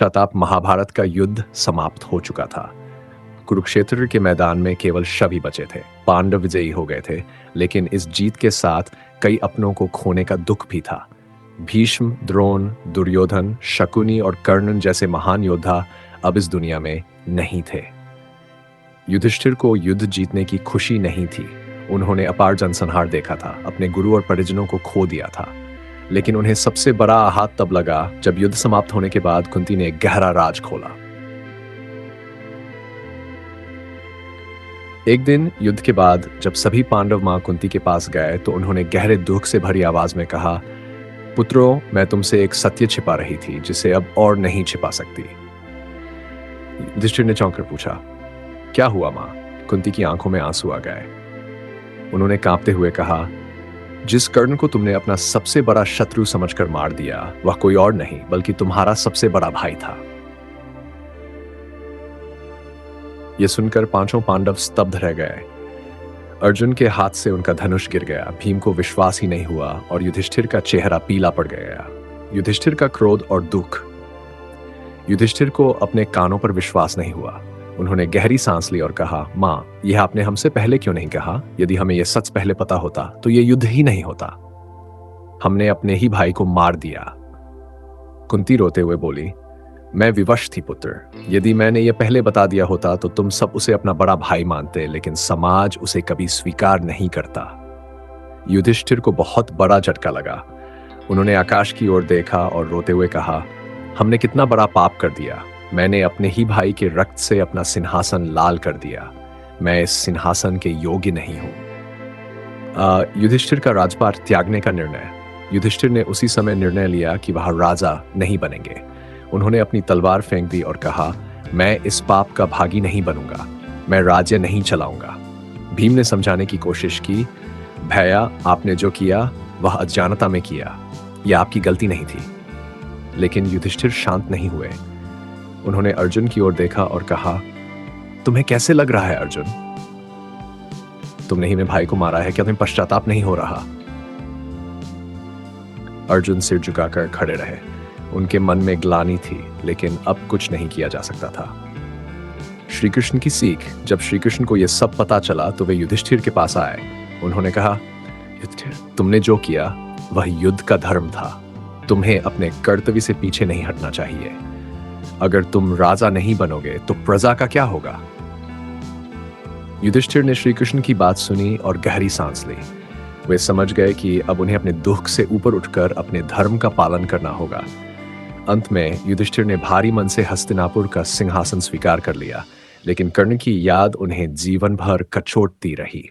पश्चाताप महाभारत का युद्ध समाप्त हो चुका था। कुरुक्षेत्र के मैदान में केवल शव ही बचे थे। पांडव विजयी हो गए थे, लेकिन इस जीत के साथ कई अपनों को खोने का दुख भी था। भीष्म, द्रोण, दुर्योधन, शकुनी और कर्णन जैसे महान योद्धा अब इस दुनिया में नहीं थे। युधिष्ठिर को युद्ध जीतने की खुशी नहीं थी। उन्होंने अपार जनसंहार देखा था, अपने गुरु और परिजनों को खो दिया था। लेकिन उन्हें सबसे बड़ा आघात तब लगा जब युद्ध समाप्त होने के बाद कुंती ने एक गहरा राज खोला। एक दिन युद्ध के बाद जब सभी पांडव मां कुंती के पास गए तो उन्होंने गहरे दुख से भरी आवाज में कहा, पुत्रों, मैं तुमसे एक सत्य छिपा रही थी जिसे अब और नहीं छिपा सकती। युधिष्ठिर ने चौंक कर पूछा, क्या हुआ मां? कुंती की आंखों में आंसू आ गए। उन्होंने कांपते हुए कहा, जिस कर्ण को तुमने अपना सबसे बड़ा शत्रु समझकर मार दिया वह कोई और नहीं बल्कि तुम्हारा सबसे बड़ा भाई था। यह सुनकर पांचों पांडव स्तब्ध रह गए। अर्जुन के हाथ से उनका धनुष गिर गया। भीम को विश्वास ही नहीं हुआ और युधिष्ठिर का चेहरा पीला पड़ गया। युधिष्ठिर का क्रोध और दुख। युधिष्ठिर को अपने कानों पर विश्वास नहीं हुआ। उन्होंने गहरी सांस ली और कहा, मां, यह आपने हमसे पहले क्यों नहीं कहा? यदि हमें यह सच पहले पता होता तो यह युद्ध ही नहीं होता। हमने अपने ही भाई को मार दिया। कुंती रोते हुए बोली, मैं विवश थी पुत्र। यदि मैंने यह पहले बता दिया होता तो तुम सब उसे अपना बड़ा भाई मानते, लेकिन समाज उसे कभी स्वीकार नहीं करता। युधिष्ठिर को बहुत बड़ा झटका लगा। उन्होंने आकाश की ओर देखा और रोते हुए कहा, हमने कितना बड़ा पाप कर दिया। मैंने अपने ही भाई के रक्त से अपना सिंहासन लाल कर दिया। मैं इस सिंहासन के योग्य नहीं हूं। युधिष्ठिर का राजपाट त्यागने का निर्णय। युधिष्ठिर ने उसी समय निर्णय लिया कि वह राजा नहीं बनेंगे। उन्होंने अपनी तलवार फेंक दी और कहा, मैं इस पाप का भागी नहीं बनूंगा। मैं राज्य नहीं चलाऊंगा। भीम ने समझाने की कोशिश की, भैया, आपने जो किया वह अज्ञानता में किया। यह आपकी गलती नहीं थी। लेकिन युधिष्ठिर शांत नहीं हुए। उन्होंने अर्जुन की ओर देखा और कहा, तुम्हें कैसे लग रहा है अर्जुन? तुमने ही मेरे भाई को मारा है, क्या तुम्हें पश्चाताप नहीं हो रहा? अर्जुन सिर झुकाकर खड़े रहे। उनके मन में ग्लानि थी, लेकिन अब कुछ नहीं किया जा सकता था। श्री कृष्ण की सीख। जब श्री कृष्ण को यह सब पता चला तो वे युधिष्ठिर के पास आए। उन्होंने कहा, युधिष्ठिर, तुमने जो किया वह युद्ध का धर्म था। तुम्हें अपने कर्तव्य से पीछे नहीं हटना चाहिए। अगर तुम राजा नहीं बनोगे तो प्रजा का क्या होगा? युधिष्ठिर ने श्री कृष्ण की बात सुनी और गहरी सांस ली। वे समझ गए कि अब उन्हें अपने दुख से ऊपर उठकर अपने धर्म का पालन करना होगा। अंत में युधिष्ठिर ने भारी मन से हस्तिनापुर का सिंहासन स्वीकार कर लिया, लेकिन कर्ण की याद उन्हें जीवन भर कचोटती रही।